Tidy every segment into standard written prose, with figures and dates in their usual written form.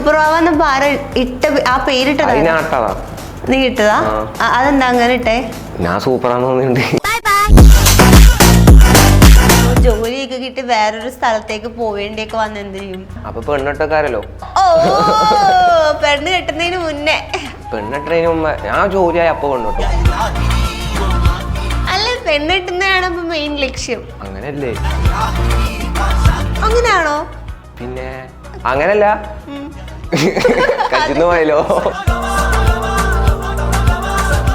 Super വാവന്ന് ഇട്ട ആ പേരിട്ടതാ നീ ഇട്ടതാ? അതെന്താ അങ്ങനെ ഇട്ടേ? ഞാൻ സൂപ്പറാന്ന് തോന്നിണ്ട്. ജോലിയൊക്കെ കിട്ടി വേറൊരു സ്ഥലത്തേക്ക് പോവേണ്ടിയൊക്കെ വന്ന് എന്ത് ചെയ്യും? അപ്പൊ പെണ്ണിട്ടക്കാരല്ലോ. ഓ, പെണ്ണ് കെട്ടുന്നതിന് മുന്നേ. പെണ്ണിട്ടതിന് മുമ്പ് ഞാൻ ജോലിയായി അപ്പൊ പെണ്ണിട്ടു. അല്ല, പെണ്ണ് കെട്ടുന്നതാണ് അപ്പൊ മെയിൻ ലക്ഷ്യം. അങ്ങനെയല്ലേ? അങ്ങനെയാണോ? പിന്നെ അങ്ങനല്ല, കച്ചിന്ന് പോയല്ലോ.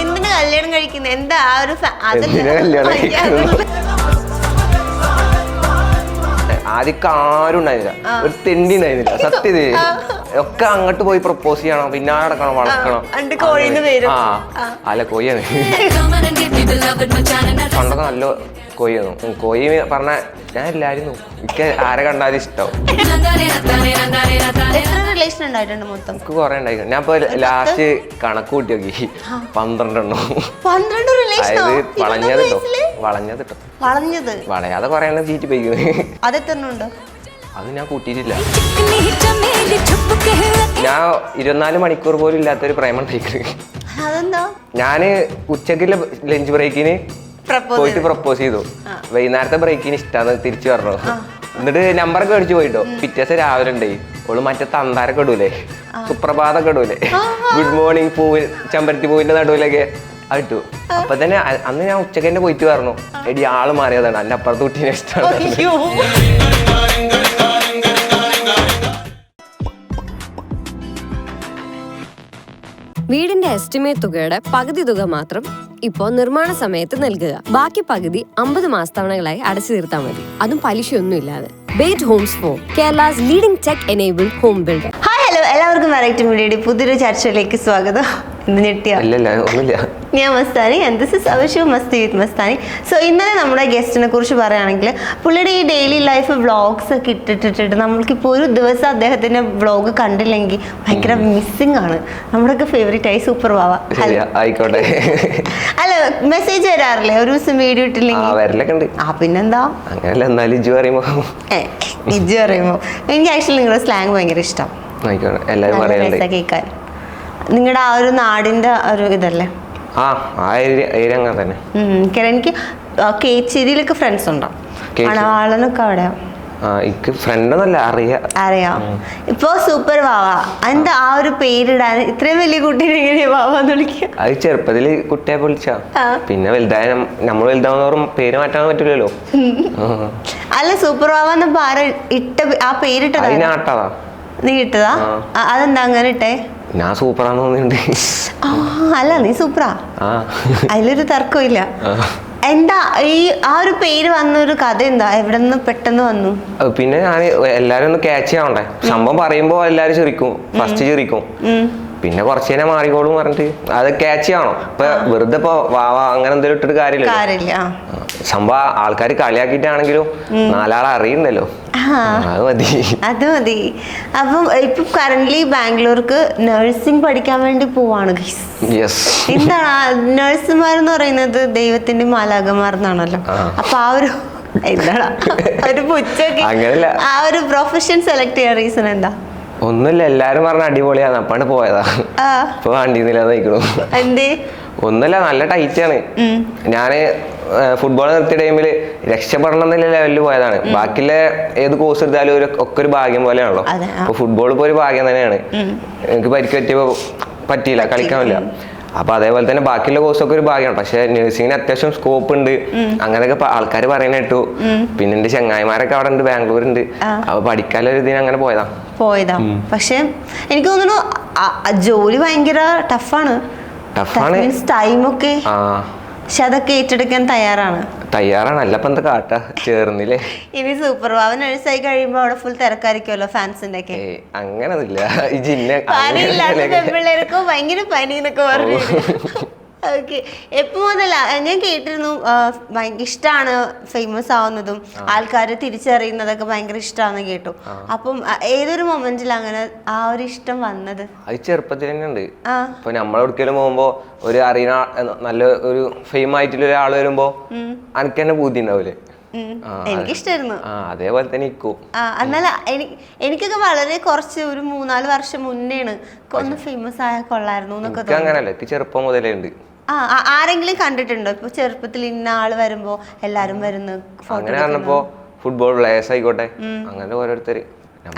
എന്തിനാ കല്യാണം കഴിക്കുന്നത്? എന്താ ആ ഒരു ആദ്യമൊക്കെ ആരും ഉണ്ടായിരുന്നില്ല, ഒരു തെണ്ടി ഉണ്ടായിരുന്നില്ല. സത്യത ഒക്കെ അങ്ങോട്ട് പോയി പ്രപ്പോസ് ചെയ്യണം, പിന്നാലെ നടക്കണം, വളർത്തണം. അല്ല, കോഴിയാണ്. പണ്ടൊക്കെ നല്ല കോഴിയായിരുന്നു. കോഴി പറഞ്ഞ ഞാൻ എല്ലാരും എനിക്ക് ആരെ കണ്ടാലും ഇഷ്ടം. എനിക്ക് കൊറേ ഉണ്ടായിരുന്നു. ഞാൻ ഇപ്പൊ ലാസ്റ്റ് കണക്ക് കൂട്ടി നോക്കി 12 എണ്ണം. അതായത് വളയാതെ കൊറേ എണ്ണം ചീറ്റി പോയിക്കുന്നത്. അത് ഞാൻ കൂട്ടിയിട്ടില്ല. ഞാൻ 24 മണിക്കൂർ പോലും ഇല്ലാത്തൊരു പ്രേമം ഉണ്ടായിക്കുന്നത്. ഞാന് ഉച്ചക്കുള്ള ലഞ്ച് ബ്രേക്കിന് പോയിട്ട് പ്രപ്പോസ് ചെയ്തു. വൈകുന്നേരത്തെ ബ്രേക്കിന് ഇഷ്ടാന്ന് തിരിച്ചു പറഞ്ഞു. എന്നിട്ട് നമ്പറൊക്കെ മേടിച്ചു പോയിട്ടോ. പിറ്റേസം രാവിലെ ഉണ്ടായി ഓള് മറ്റേ തന്താരൊക്കെ ഇടൂലേ, സുപ്രഭാതൊക്കെ ഇടൂലേ, ഗുഡ് മോർണിംഗ് പൂവ്, ചെമ്പരത്തി പൂവിന്റെ നടുവിലൊക്കെ അതിട്ടു. അപ്പൊ തന്നെ അന്ന് ഞാൻ ഉച്ചക്ക് തന്നെ പോയിട്ട് പറഞ്ഞു, എടി ആള് മാറിയതാണ്, എന്റെ അപ്പുറത്ത് കുട്ടീനെ ഇഷ്ടമാണ്. വീടിന്റെ എസ്റ്റിമേറ്റ് തുകയുടെ പകുതി തുക മാത്രം ഇപ്പോൾ നിർമ്മാണ സമയത്ത് നൽകുക. ബാക്കി പകുതി 50 മാസത്തവണകളായി അടച്ചു തീർത്താൽ മതി, അതും പലിശയൊന്നും ഇല്ലാതെ. ബേറ്റ് homes for Kerala's leading tech enabled home builder. Hi, hello, എല്ലാവർക്കും വെറൈറ്റി മീഡിയയുടെ പുതിയൊരു ചർച്ചയിലേക്ക് സ്വാഗതം. ഞാൻ Mastani, and this is our show Masti with Mastani. So ഇന്നലെ നമ്മുടെ ഗസ്റ്റിനെ കുറിച്ച് പറയുകയാണെങ്കിൽ പുള്ളിയുടെ ഈ ഡെയിലി ലൈഫ് വ്ളോഗ്സ് ഒക്കെ ഇട്ടിട്ടിട്ട് നമ്മൾക്കിപ്പോൾ ഒരു ദിവസം അദ്ദേഹത്തിൻ്റെ വ്ളോഗ് കണ്ടില്ലെങ്കിൽ ഭയങ്കര മിസ്സിംഗ് ആണ്. നമ്മുടെയൊക്കെ ഫേവറേറ്റ് ആയി സൂപ്പർ വാവ. ആയിക്കോട്ടെ. അല്ല, മെസ്സേജ് വരാറില്ലേ ഒരു ദിവസം വീഡിയോ ഇട്ടില്ലെങ്കിൽ? പിന്നെന്താ ഇജ്ജ് പറയുമ്പോ എനിക്ക് ആക്ച്വലി നിങ്ങളുടെ സ്ലാങ് ഭയങ്കര ഇഷ്ടം കേൾക്കാൻ. നിങ്ങളുടെ ആ ഒരു നാടിന്റെ ഒരു ഇതല്ലേ? എനിക്ക് കേച്ചേരിയിലൊക്കെ ഫ്രണ്ട്സ് ഉണ്ടോ? മണവാളനൊക്കെ അവിടെയാ? അറിയാം. ഇപ്പൊ സൂപ്പർ വാവ എന്താ ആ ഒരു പേരിടാൻ ഇത്രയും വലിയ കുട്ടീനെ എങ്ങനെയാ വാവാന്ന് വിളിക്കുക? അത് ചെറുപ്പത്തില് കുട്ടിയെ വിളിച്ച, പിന്നെ വലുതായ നമ്മൾ വലുതാവുന്നവരും പേര് മാറ്റാൻ പറ്റില്ലല്ലോ. അല്ല, സൂപ്പർ വാവന്ന് ഇട്ട ആ പേരിട്ടതാ? നീ ഇട്ടതാ? അതെന്താ അങ്ങനെ ഇട്ടേ? ഞാൻ സൂപ്പറാന്ന് തോന്നിണ്ട്. അല്ല, നീ സൂപ്പറാ, അതിലൊരു തർക്കമില്ല. എന്താ ഈ ആ ഒരു പേര് വന്നൊരു കഥ എന്താ? എവിടെ നിന്ന് പെട്ടെന്ന് വന്നു? പിന്നെ ഞാൻ എല്ലാരും ഒന്ന് ക്യാച്ച് ചെയ്യാണ്ടേ, സംഭവം പറയുമ്പോ എല്ലാരും ചിരിക്കും, ഫസ്റ്റ് ചിരിക്കും, പിന്നെ കുറച്ചേനെ മാറിക്കോളും പറഞ്ഞിട്ട് അത് ക്യാച്ച് ചെയ്യണോ. ഇപ്പൊ വെറുതെ ഇപ്പൊ വാവ അങ്ങനെ എന്തെങ്കിലും ഇട്ടിട്ട് കാര്യമില്ല. സംഭവം ആൾക്കാർ കളിയാക്കിയിട്ടാണെങ്കിലും നാലാളെ അറിയണ്ടല്ലോ, അത് മതി. അപ്പം ഇപ്പൊ കറന്റ്ലി ബാംഗ്ലൂർക്ക് നഴ്സിംഗ് പഠിക്കാൻ വേണ്ടി പോവാണ്. എന്താണ് നഴ്സുമാരെന്ന് പറയുന്നത്? ദൈവത്തിന്റെ മാലാഖമാർ എന്നാണല്ലോ. അപ്പൊ ആ ഒരു എന്താണ് ഒരു പുച്ചൊക്കെ ആ ഒരു പ്രൊഫഷൻ സെലക്ട് ചെയ്യാൻ റീസൺ എന്താ? ഒന്നുമില്ല, എല്ലാരും പറഞ്ഞ അടിപൊളിയാണ്, അപ്പാണ് പോയതാ. ഇപ്പൊ വണ്ടിന്നില്ലാതായിക്കണു. ഒന്നുമില്ല, നല്ല ടൈറ്റ് ആണ്. ഞാന് ഫുട്ബോൾ നിർത്തിയ ടൈമില് രക്ഷപ്പെടണം എന്നുള്ള ലെവലിൽ പോയതാണ്. ബാക്കിയുള്ള ഏത് കോഴ്സ് എടുത്താലും ഒക്കെ ഒരു ഭാഗ്യം പോലെയാണല്ലോ. അപ്പൊ ഫുട്ബോൾ ഇപ്പൊ ഒരു ഭാഗ്യം തന്നെയാണ്. എനിക്ക് പരിക്ക് പറ്റിയില്ല, കളിക്കാൻ പറ്റില്ല. അപ്പൊ അതേപോലെ തന്നെ ബാക്കിയുള്ള കോഴ്സൊക്കെ ഒരു ഭാഗ്യമാണ്. പക്ഷെ നഴ്സിംഗിന് അത്യാവശ്യം സ്കോപ്പ് ഉണ്ട്, അങ്ങനെയൊക്കെ ആൾക്കാർ പറയുന്ന കേട്ടു. പിന്നെ എന്റെ ചങ്ങായിമാരൊക്കെ അവിടെ ഉണ്ട്, ബാംഗ്ലൂർ ഉണ്ട്. അപ്പൊ പഠിക്കാനൊരു ഇതിന് അങ്ങനെ പോയതാ. പക്ഷെ എനിക്ക് തോന്നുന്നു ജോലി ഭയങ്കര ടഫാണ്. ടൈമൊക്കെ, പക്ഷെ അതൊക്കെ ഏറ്റെടുക്കാൻ തയ്യാറാണ്. അല്ലപ്പോ എന്താ കാട്ടാ, ചേർന്നില്ലേ? ഇനി സൂപ്പർ വാവ നഴ്സായി കഴിയുമ്പോ അവിടെ ഫുൾ തിരക്കായിരിക്കുമല്ലോ ഫാൻസിന്റെ ഒക്കെ. അങ്ങനൊന്നുമില്ല, പെൺപിള്ളേർക്കോ ഭയങ്കര പനി എന്നൊക്കെ പറഞ്ഞു. ഓക്കെ, എപ്പോ മുതലാ? ഞാൻ കേട്ടിരുന്നു ഇഷ്ടമാണ് ഫേമസ് ആവുന്നതും ആൾക്കാര് തിരിച്ചറിയുന്നതൊക്കെ ഭയങ്കര ഇഷ്ടമാണെന്ന് കേട്ടു. അപ്പം ഏതൊരു മൊമെന്റിൽ അങ്ങനെ ആ ഒരു ഇഷ്ടം വന്നത്? അത് ചെറുപ്പത്തിൽ തന്നെ ഉണ്ട്. ഇപ്പൊ നമ്മളെവിടേക്കെങ്കിലും പോകുമ്പോ ഒരു അറിയുന്ന നല്ല ഒരു ഫെയിം ആയിട്ടുള്ള ഒരാൾ വരുമ്പോ അനക്ക് തന്നെ ബുദ്ധി ഉണ്ടാവൂലേ, എനിക്കിഷ്ടായിരുന്നു. അതേപോലെ തന്നെ എന്നാലും എനിക്കൊക്കെ വളരെ കുറച്ച് ഒരു 3-4 വർഷം മുന്നേണ് ഒന്ന് ഫേമസ് ആയ കൊള്ളായിരുന്നു എന്നൊക്കെ. അങ്ങനല്ല, ചെറുപ്പം മുതലേ ഉണ്ട്. ആരെങ്കിലും കണ്ടിട്ടുണ്ടോ ഇപ്പൊ ചെറുപ്പത്തിൽ ഇന്ന ആള് വരുമ്പോ എല്ലാരും വരുന്ന ഫോട്ടോ? ഫുട്ബോൾ പ്ലേയേഴ്സ് ആയിക്കോട്ടെ, അങ്ങനെ ഓരോരുത്തര്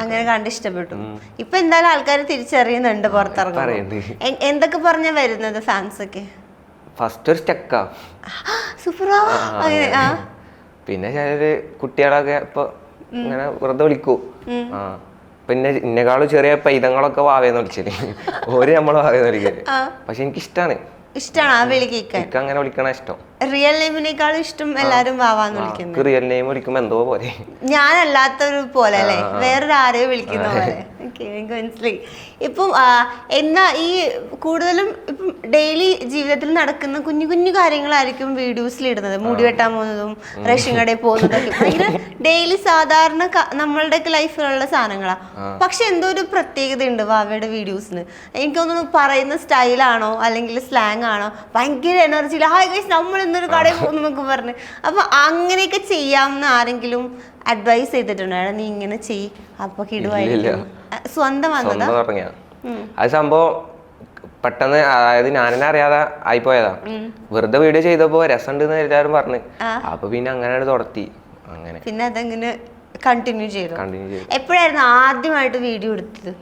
അങ്ങനെ കണ്ട് ഇഷ്ടപ്പെട്ടു. ഇപ്പൊ എന്തായാലും ആൾക്കാർ തിരിച്ചറിയുന്നുണ്ട് പുറത്തിറങ്ങും. എന്തൊക്കെ പറഞ്ഞാ വരുന്നത് ഫാൻസ് ഒക്കെ? ഫസ്റ്റ് ഒരു സ്റ്റക്കാ, സൂപ്പറാ. പിന്നെ ചിലര് കുട്ടികളൊക്കെ ഇപ്പൊ ഇങ്ങനെ വെറുതെ വിളിക്കൂ. പിന്നെ ഇന്നെക്കാളും ചെറിയ പൈതങ്ങളൊക്കെ വാവേന്ന് വിളിച്ചല്, ഓര് നമ്മള് വാവേന്ന് വിളിക്കല്. പക്ഷെ എനിക്ക് ഇഷ്ടാണ് ആ വിളി കേൾക്കാൻ. അങ്ങനെ വിളിക്കണ ഇഷ്ടം. റിയൽ നെയിമിനേക്കാളും ഇഷ്ടം എല്ലാരും വാവാന്ന് വിളിക്കുന്നത്. റിയൽ നെയിം വിളിക്കുമ്പോ എന്തോ പോലെ, ഞാനല്ലാത്തൊരു പോലെ അല്ലേ, വേറൊരു ആരെയോ വിളിക്കുന്ന പോലെ. എനിക്ക് മനസ്സിലായി. ഇപ്പം എന്നാ ഈ കൂടുതലും ഇപ്പം ഡെയിലി ജീവിതത്തിൽ നടക്കുന്ന കുഞ്ഞു കുഞ്ഞു കാര്യങ്ങളായിരിക്കും വീഡിയോസിൽ ഇടുന്നത്. മുടി വെട്ടാൻ പോകുന്നതും റേഷൻ കടയിൽ പോകുന്നതൊക്കെ ഭയങ്കര ഡെയിലി സാധാരണ നമ്മളുടെയൊക്കെ ലൈഫിലുള്ള സാധനങ്ങളാ. പക്ഷെ എന്തോ ഒരു പ്രത്യേകത ഉണ്ട് വാവയുടെ വീഡിയോസിന്. എനിക്ക് തോന്നുന്നു പറയുന്ന സ്റ്റൈലാണോ അല്ലെങ്കിൽ സ്ലാങ് ആണോ, ഭയങ്കര എനർജിയിൽ ഹായ് ഗൈസ് നമ്മൾ ഇന്നൊരു കടയിൽ പോകുന്നു എന്നൊക്കെ പറഞ്ഞ്. അപ്പൊ അങ്ങനെയൊക്കെ ചെയ്യാമെന്ന് ആരെങ്കിലും അഡ്വൈസ് ചെയ്തിട്ടുണ്ടോ? നീ ഇങ്ങനെ ചെയ് അപ്പൊ കിടുവായിരിക്കും. സ്വന്തം വന്നതാ? അത് സംഭവം പെട്ടെന്ന്, അതായത് ഞാനെന്നെ അറിയാതെ ആയിപ്പോയതാ. വെറുതെ വീഡിയോ ചെയ്തപ്പോ രസമുണ്ട് എല്ലാവരും പറഞ്ഞു. അപ്പൊ പിന്നെ അങ്ങനെ തുടർത്തി. അങ്ങനെ പിന്നെ അതെങ്ങനെ കണ്ടിന്യൂ ചെയ്തു? എപ്പോഴായിരുന്നു ആദ്യമായിട്ട് വീഡിയോ എടുത്തത്?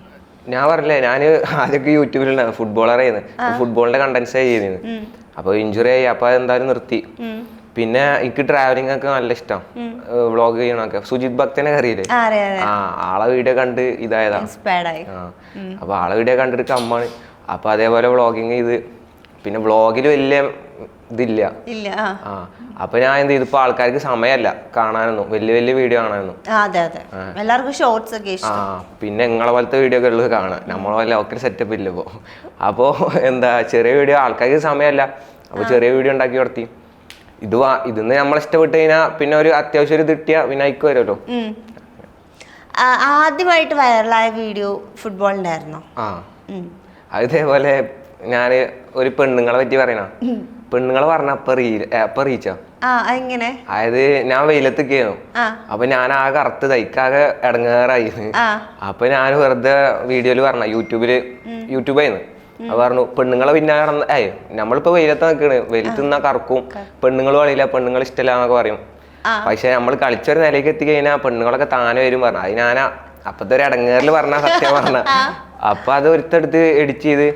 ഞാൻ പറഞ്ഞില്ലേ, ഞാന് ആദ്യമൊക്കെ യൂട്യൂബിലുണ്ടായിരുന്നു, ഫുട്ബോളറായിരുന്നു. ഫുട്ബോളിന്റെ കണ്ടന്റ്സ് ചെയ്യുന്നത്. അപ്പൊ ഇഞ്ചുറി ആയി, അപ്പൊ അതെന്തായാലും നിർത്തി. പിന്നെ എനിക്ക് ട്രാവലിംഗ് ഒക്കെ നല്ല ഇഷ്ടം, വ്ളോഗ് ചെയ്യണൊക്കെ. സുജിത് ഭക്തനെ അറിയില്ലേ? ആളെ വീഡിയോ കണ്ട് ഇതായതാ. അപ്പൊ ആളെ വീഡിയോ കണ്ടിട്ട് കമ്മാണ്. അപ്പൊ അതേപോലെ വ്ളോഗിങ് ചെയ്ത്, പിന്നെ വ്ളോഗിൽ വലിയ ഇതില്ല. അപ്പൊ ഞാൻ എന്ത് ചെയ്തു, ഇപ്പൊ ആൾക്കാർക്ക് സമയമല്ല കാണാനൊന്നും, വലിയ വലിയ വീഡിയോ കാണാനൊന്നും. പിന്നെ നിങ്ങളെ പോലത്തെ വീഡിയോ ഒക്കെ ഉള്ളത് കാണാം, നമ്മളെ പോലെ ഒക്കെ സെറ്റപ്പ് ഇല്ല ഇപ്പൊ. അപ്പൊ എന്താ, ചെറിയ വീഡിയോ ആൾക്കാർക്ക് സമയമല്ല, അപ്പൊ ചെറിയ വീഡിയോ ഉണ്ടാക്കി കൊടുത്തി. ഇതിന്ന് നമ്മൾ ഇഷ്ടപ്പെട്ട് കഴിഞ്ഞാൽ പിന്നെ ഒരു അത്യാവശ്യം ഒരു കിട്ടിയാ പിന്നെ അയക്ക് വരുമല്ലോ. ആദ്യമായിട്ട് വൈറലായ വീഡിയോ ഫുട്ബോളിന്റെ ആയിരുന്നോ? അതേപോലെ ഞാന് ഒരു പെണ്ണുങ്ങളെ പറ്റി പറയണ, പെണ്ണുങ്ങള് പറഞ്ഞ അപ്പൊ റീച്ചോ. അതായത് ഞാൻ വെയിലത്തൊക്കെയായിരുന്നു. അപ്പൊ ഞാൻ ആകെ കറുത്ത് തൈക്കാകെ ഇടങ്ങേറായി. അപ്പൊ ഞാൻ വെറുതെ വീഡിയോയില് പറഞ്ഞ, യൂട്യൂബായിരുന്നു. അത് പറഞ്ഞു പെണ്ണുങ്ങളെ പിന്നാലെ നടന്ന, നമ്മളിപ്പോ വെയിലത്ത് നിൽക്കണ്, വെയിലത്ത് നിന്നാ കറക്കും, പെണ്ണുങ്ങൾ പറയില്ല, പെണ്ണുങ്ങൾ ഇഷ്ടമല്ല എന്നൊക്കെ പറയും. പക്ഷെ നമ്മൾ കളിച്ചൊരു നിലയ്ക്ക് എത്തി കഴിഞ്ഞാൽ പെണ്ണുങ്ങളൊക്കെ താനെ വരും പറഞ്ഞു. അത് ഞാൻ അപ്പത്തെ ഒരു ഇടങ്ങേറിൽ പറഞ്ഞ സത്യം പറഞ്ഞ. അപ്പൊ അത് ഒരുത്തെടുത്ത് എഡിറ്റ് ചെയ്ത്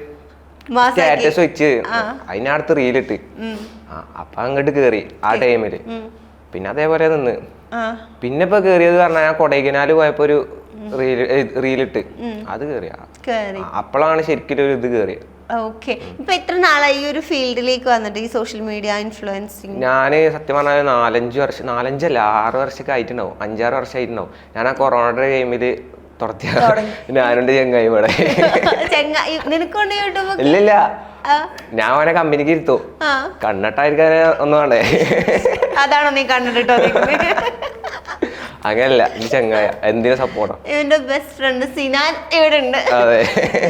സ്റ്റാറ്റസ് വെച്ച് അതിനടുത്ത് റീലിട്ട്, അപ്പൊ അങ്ങോട്ട് കേറി ആ ടൈമില്. പിന്നെ അതേപോലെ നിന്ന് പിന്നെ ഇപ്പൊ കേറിയത് പറഞ്ഞാൽ ഞാൻ കൊടൈക്കനാല് പോയപ്പോ ഒരു റീലിട്ട്, അത് കേറിയ അപ്പോഴാണ് ശരിക്കും ഒരു ഇത് കേറിയത്. ഇപ്പൊ എത്ര നാളായി ഈ ഒരു ഫീൽഡിലേക്ക് വന്നിട്ട്, ഈ സോഷ്യൽ മീഡിയ ഇൻഫ്ലുവൻസിങ്? ഞാന് സത്യം പറഞ്ഞാൽ 4-5 വർഷം, 4-5 അല്ല 6 വർഷമൊക്കെ ആയിട്ടുണ്ടാവും, 5-6 വർഷമായിട്ടുണ്ടാവും. ഞാൻ ആ കൊറോണയുടെ ടൈമില് തുറത്തിയ ഞാനുണ്ട് ചെങ്ങായി ഇവിടെ. ഇല്ലില്ല, ഞാൻ അവനെ കമ്പനിക്ക് ഇരുത്തു, കണ്ണിട്ടായിരിക്കാൻ ഒന്നും വേണ്ടേ. അതാണോ നീ കണ്ടിട്ടോ? അങ്ങനല്ല, ഈ ചങ്ങായ എന്തിനു സപ്പോർട്ടാ. എന്റെ ബെസ്റ്റ് ഫ്രണ്ട് സിനാൻ ഇവിടെ ഉണ്ട്.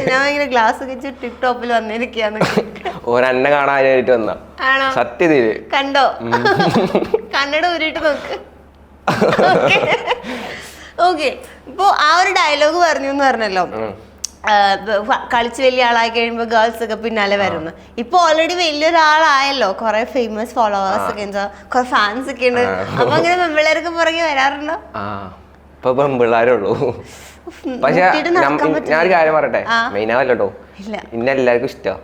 ഞാൻ ഇങ്ങനെ ഗ്ലാസ് വെച്ച് ടിപ് ടോപ്പിൽ വന്നിരിക്കുകയാണ്. ഒരെണ്ണ കാണാനായിട്ട് വന്ന സത്യത്തില് കണ്ടോ? കണ്ണട ഊരിട്ട് നോക്ക്. ഓക്കെ, ഇപ്പൊ ആ ഒരു ഡയലോഗ് പറഞ്ഞു എന്ന് പറഞ്ഞല്ലോ, കളിച്ച് വലിയ ആളായി കഴിയുമ്പോ ഗേൾസ് ഒക്കെ പിന്നാലെ വരുന്നു. ഇപ്പൊ ഓൾറെഡി വലിയൊരാളായല്ലോ, കൊറേ ഫേമസ് ഫോളോവേഴ്സ് ഒക്കെ ഉണ്ട്, കൊറേ ഫാൻസ് ഒക്കെ ഉണ്ട്. അപ്പൊ അങ്ങനെ പെമ്പിള്ളേരൊക്കെ പുറകെ വരാറുണ്ടോ? ഇപ്പൊ പെമ്പിള്ളാരുള്ളൂ. പക്ഷെ ഞാനൊരു കാര്യം പറയട്ടെ, മെയിനാവല്ലോ, ഇന്നെല്ലാവർക്കും ഇഷ്ടം.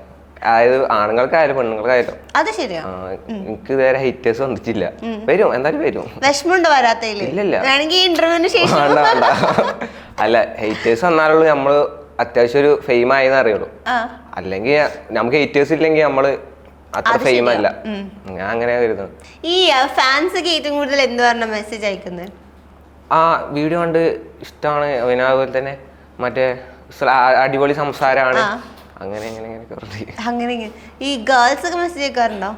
അതായത് ആണുങ്ങൾക്കായാലും പെണ്ണുങ്ങൾക്കായാലും. അത് ശരിയാ. എനിക്ക് ഇതുവരെ ഹേറ്റേഴ്സ് വന്നിട്ടില്ല. വരും, എന്തായാലും വരും. വിഷമമുണ്ടോ വരാത്തതില്? ഇല്ലില്ല, ഇന്റർവ്യൂവിന് ശേഷം അല്ല, ഹേറ്റേഴ്സ് വന്നാലുള്ളൂ നമ്മള് അത്യാവശ്യം ഒരു ഫെയിം ആയെന്ന് അറിയുള്ളൂ. അല്ലെങ്കിൽ നമുക്ക് ഹേറ്റേഴ്സ് ഇല്ലെങ്കിൽ നമ്മള് അത്ര ഫെയിം അല്ല. ഞാൻ അങ്ങനെ വരുന്നത്. ഈ ഫാൻസ് ഒക്കെ ഏറ്റവും കൂടുതൽ എന്ത് പറഞ്ഞ മെസ്സേജ് അയക്കുന്നത്? വീഡിയോ കണ്ട് ഇഷ്ടമാണ്, പിന്നെ അതുപോലെ തന്നെ മറ്റേ അടിപൊളി സംസാരമാണ്, അങ്ങനെ അങ്ങനെ. ഈ ഗേൾസ് ഒക്കെ മെസ്സേജ് അയക്കാറുണ്ടോ?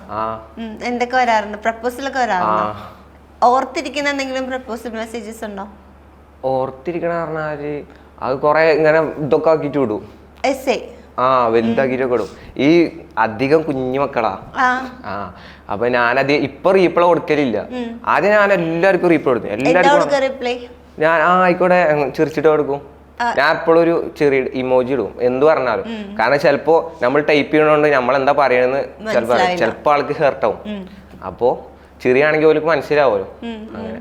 എന്തൊക്കെ വരാറുണ്ട്? പ്രപ്പോസലൊക്കെ വരാറുണ്ടോ? ഓർത്തിരിക്കുന്ന എന്തെങ്കിലും പ്രപ്പോസൽ മെസ്സേജസ് ഉണ്ടോ? ഓർത്തിരിക്കണ പറഞ്ഞാല് അത് കൊറേ ഇങ്ങനെ ഇതൊക്കെ ആക്കിട്ട് വിടും. വലുതാക്കിട്ടൊക്കെ ഇടും. ഈ അധികം കുഞ്ഞു മക്കളാ. അപ്പൊ ഞാനധികം ഇപ്പൊ റീപ്ലൈ കൊടുക്കലില്ല. ആദ്യം ഞാൻ എല്ലാവർക്കും റീപ്ലൈ കൊടുത്തു. എല്ലാവർക്കും ഞാൻ ആയിക്കോട്ടെ ചിരിച്ചിട്ട് കൊടുക്കും. ഞാൻ എപ്പോഴും ഒരു ചെറിയ ഇമോജി ഇടും എന്ത് പറഞ്ഞാലും. കാരണം ചിലപ്പോ നമ്മൾ ടൈപ്പ് ചെയ്യണോണ്ട് നമ്മൾ എന്താ പറയണെന്ന് ചിലപ്പോ ആൾക്ക് ഹേർട്ടാവും. അപ്പോ ചെറിയാണെങ്കിൽ ഓർക്ക് മനസ്സിലാവുമല്ലോ. അങ്ങനെ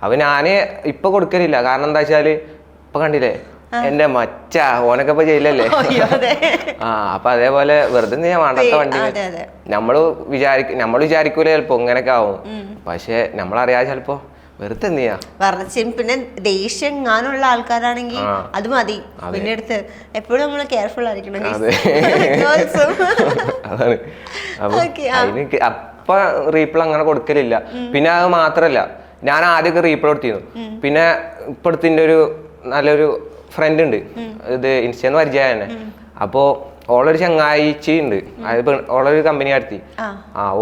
അപ്പൊ ഞാന് ഇപ്പൊ കൊടുക്കലില്ല. കാരണം എന്താ വെച്ചാല് ഇപ്പൊ കണ്ടില്ലേ എന്റെ മച്ച ഓനൊക്കെ ഇപ്പൊ ജയിലല്ലേ. അപ്പൊ അതേപോലെ വെറുതെ ഞാൻ വേണ്ടാത്ത വണ്ടി നമ്മൾ വിചാരിക്കൂല ചിലപ്പോ ഇങ്ങനൊക്കെ ആവും. പക്ഷെ നമ്മളറിയാതെ ചിലപ്പോ വെറുതെ എന്തിയാ പിന്നെ ദേഷ്യം എങ്ങാനുള്ള ആൾക്കാരാണെങ്കിൽ അത് മതി. പിന്നെ അടുത്ത് എപ്പോഴും നമ്മള് കെയർഫുൾ ആയിരിക്കണം. അതാണ്. അപ്പൊ റീപ്ലൈ അങ്ങനെ കൊടുക്കലില്ല. പിന്നെ അത് മാത്രല്ല ഞാൻ ആദ്യമൊക്കെ റീപ്ലൈ കൊടുത്തിരുന്നു. പിന്നെ ഇപ്പഴത്തിന്റെ ഒരു നല്ലൊരു ഫ്രണ്ട് ഉണ്ട്, ഇത് ഇൻസ്റ്റന്ന് പരിചയം തന്നെ. അപ്പോ ഓളൊരു ചങ്ങായിച്ചി ഉണ്ട്, ഓളൊരു കമ്പനി നടത്തി.